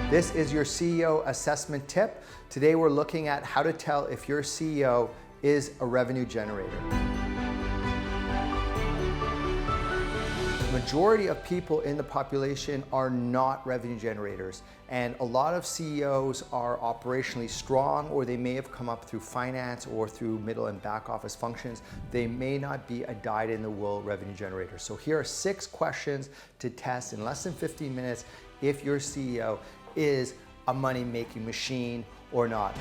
This is your CEO assessment tip. Today we're looking at how to tell if your CEO is a revenue generator. The majority of people in the population are not revenue generators, and a lot of CEOs are operationally strong, or they may have come up through finance or through middle and back office functions. They may not be a dyed-in-the-wool revenue generator. So here are 6 questions to test in less than 15 minutes if your CEO is a money-making machine or not.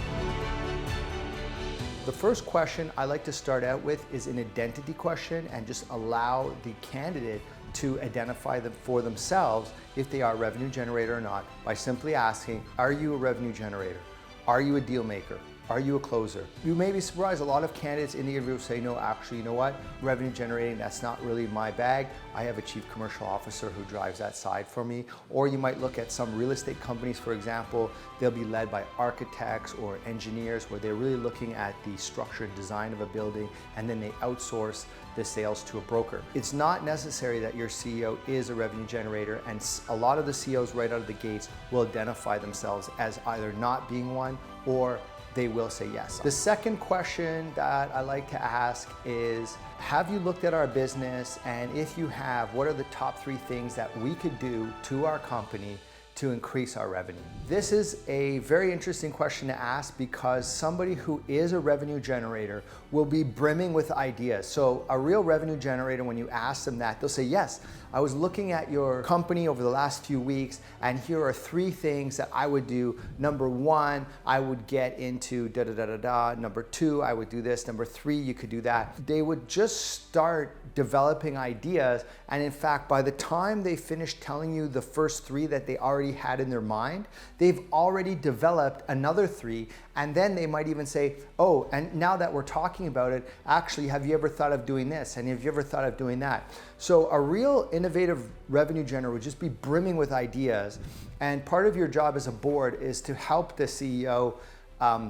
The first question I like to start out with is an identity question and just allow the candidate to identify them for themselves if they are a revenue generator or not by simply asking, are you a revenue generator? Are you a deal maker? Are you a closer? You may be surprised, a lot of candidates in the interview say, no, actually, you know what? Revenue generating, that's not really my bag. I have a chief commercial officer who drives that side for me. Or you might look at some real estate companies, for example, they'll be led by architects or engineers where they're really looking at the structure and design of a building, and then they outsource the sales to a broker. It's not necessary that your CEO is a revenue generator, and a lot of the CEOs right out of the gates will identify themselves as either not being one or they will say yes. The second question that I like to ask is, have you looked at our business? And if you have, what are the top 3 things that we could do to our company to increase our revenue? This is a very interesting question to ask because somebody who is a revenue generator will be brimming with ideas. So a real revenue generator, when you ask them that, they'll say, yes, I was looking at your company over the last few weeks, and here are 3 things that I would do. Number 1, I would get into da da da da da. Number 2, I would do this. Number 3, you could do that. They would just start developing ideas, and in fact, by the time they finish telling you the first 3 that they already had in their mind, they've already developed another 3, and then they might even say, oh, and now that we're talking about it, actually, have you ever thought of doing this? And have you ever thought of doing that? So a real innovative revenue generator would just be brimming with ideas, and part of your job as a board is to help the CEO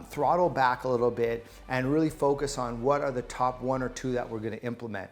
throttle back a little bit and really focus on what are the top 1 or 2 that we're going to implement.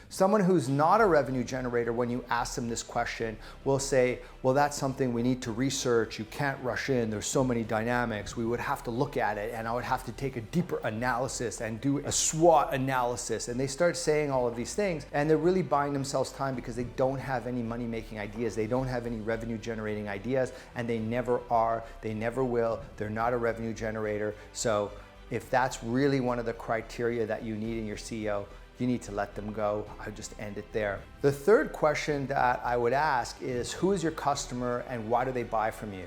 Someone who's not a revenue generator, when you ask them this question, will say, well, that's something we need to research. You can't rush in. There's so many dynamics. We would have to look at it, and I would have to take a deeper analysis and do a SWOT analysis. And they start saying all of these things, and they're really buying themselves time because they don't have any money-making ideas. They don't have any revenue-generating ideas, and they never are. They never will. They're not a revenue generator. So if that's really one of the criteria that you need in your CEO, you need to let them go. I would just end it there. The third question that I would ask is, who is your customer and why do they buy from you?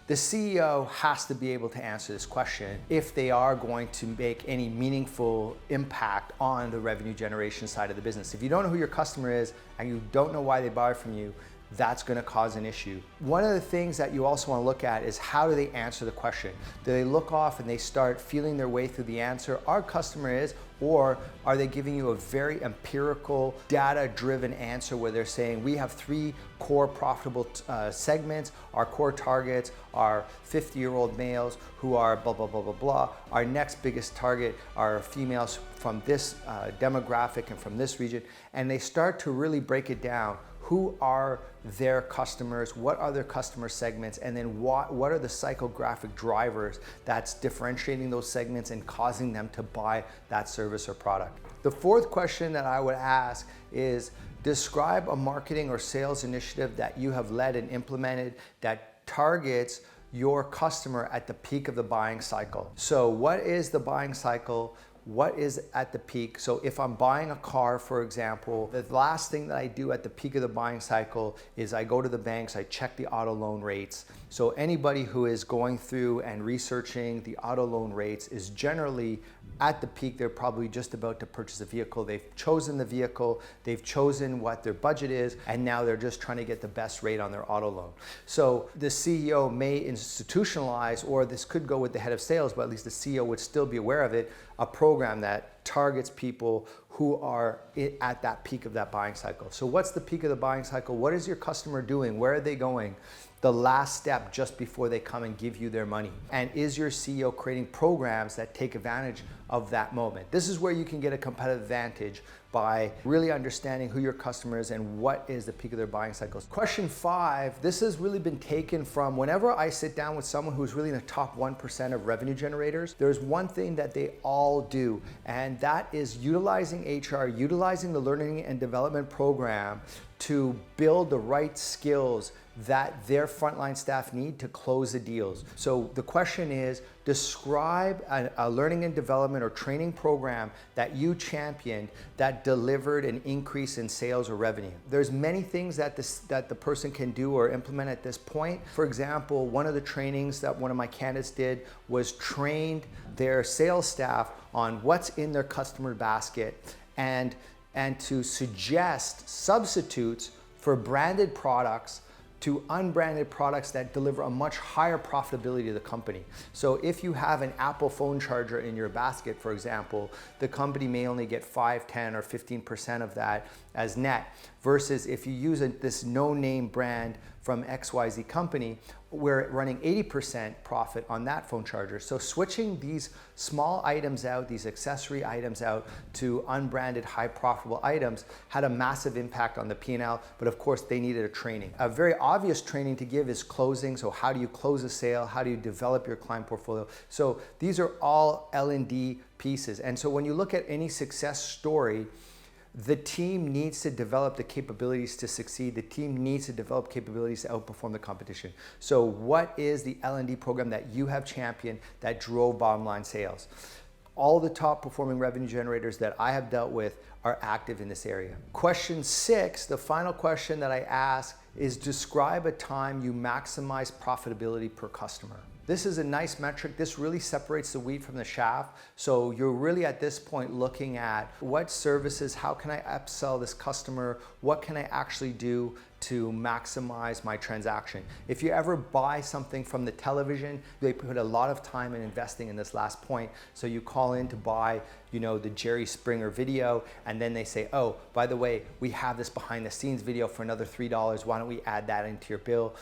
The CEO has to be able to answer this question if they are going to make any meaningful impact on the revenue generation side of the business. If you don't know who your customer is and you don't know why they buy from you, that's going to cause an issue. One of the things that you also want to look at is, how do they answer the question? Do they look off and they start feeling their way through the answer, our customer is, or are they giving you a very empirical, data-driven answer where they're saying, we have 3 core profitable segments. Our core targets are 50-year-old males who are blah, blah, blah, blah, blah. Our next biggest target are females from this demographic and from this region. And they start to really break it down. Who are their customers? What are their customer segments? And then what are the psychographic drivers that's differentiating those segments and causing them to buy that service or product? The fourth question that I would ask is, describe a marketing or sales initiative that you have led and implemented that targets your customer at the peak of the buying cycle. So what is the buying cycle? What is at the peak? So if I'm buying a car, for example, the last thing that I do at the peak of the buying cycle is I go to the banks, I check the auto loan rates. So anybody who is going through and researching the auto loan rates is generally at the peak. They're probably just about to purchase a vehicle. They've chosen the vehicle, they've chosen what their budget is, and now they're just trying to get the best rate on their auto loan. So the CEO may institutionalize, or this could go with the head of sales, but at least the CEO would still be aware of it, a program that targets people who are at that peak of that buying cycle. So what's the peak of the buying cycle? What is your customer doing? Where are they going? The last step just before they come and give you their money. And is your CEO creating programs that take advantage of that moment? This is where you can get a competitive advantage by really understanding who your customer is and what is the peak of their buying cycles. Question 5, this has really been taken from whenever I sit down with someone who's really in the top 1% of revenue generators, there's one thing that they all do, and that is utilizing HR, utilizing the learning and development program to build the right skills that their frontline staff need to close the deals. So the question is, describe a learning and development or training program that you championed that delivered an increase in sales or revenue. There's many things that the person can do or implement at this point. For example, one of the trainings that one of my candidates did was trained their sales staff on what's in their customer basket and to suggest substitutes for branded products to unbranded products that deliver a much higher profitability to the company. So if you have an Apple phone charger in your basket, for example, the company may only get 5, 10, or 15% of that as net, versus if you use this no-name brand from XYZ company, we're running 80% profit on that phone charger. So switching these small items out, these accessory items out to unbranded, high profitable items had a massive impact on the P&L, but of course they needed a training. A very obvious training to give is closing. So how do you close a sale? How do you develop your client portfolio? So these are all L&D pieces. And so when you look at any success story, the team needs to develop the capabilities to succeed. The team needs to develop capabilities to outperform the competition. So what is the L&D program that you have championed that drove bottom line sales? All the top performing revenue generators that I have dealt with are active in this area. Question 6, the final question that I ask is, describe a time you maximize profitability per customer. This is a nice metric. This really separates the wheat from the chaff. So you're really at this point looking at what services, how can I upsell this customer? What can I actually do to maximize my transaction? If you ever buy something from the television, they put a lot of time in investing in this last point. So you call in to buy, the Jerry Springer video, and then they say, oh, by the way, we have this behind the scenes video for another $3. Why don't we add that into your bill?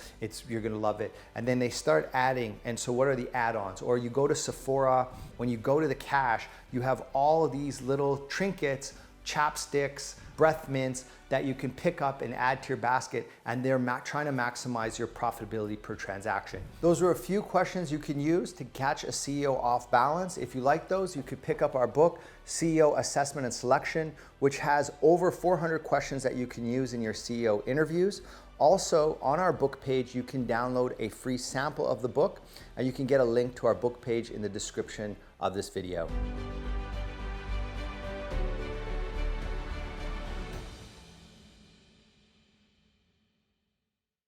You're gonna love it. And then they start adding, and so what are the add-ons? Or you go to Sephora, when you go to the cash, you have all of these little trinkets, chapsticks, breath mints that you can pick up and add to your basket, and they're trying to maximize your profitability per transaction. Those are a few questions you can use to catch a CEO off balance. If you like those, you could pick up our book, CEO Assessment and Selection, which has over 400 questions that you can use in your CEO interviews. Also, on our book page, you can download a free sample of the book, and you can get a link to our book page in the description of this video.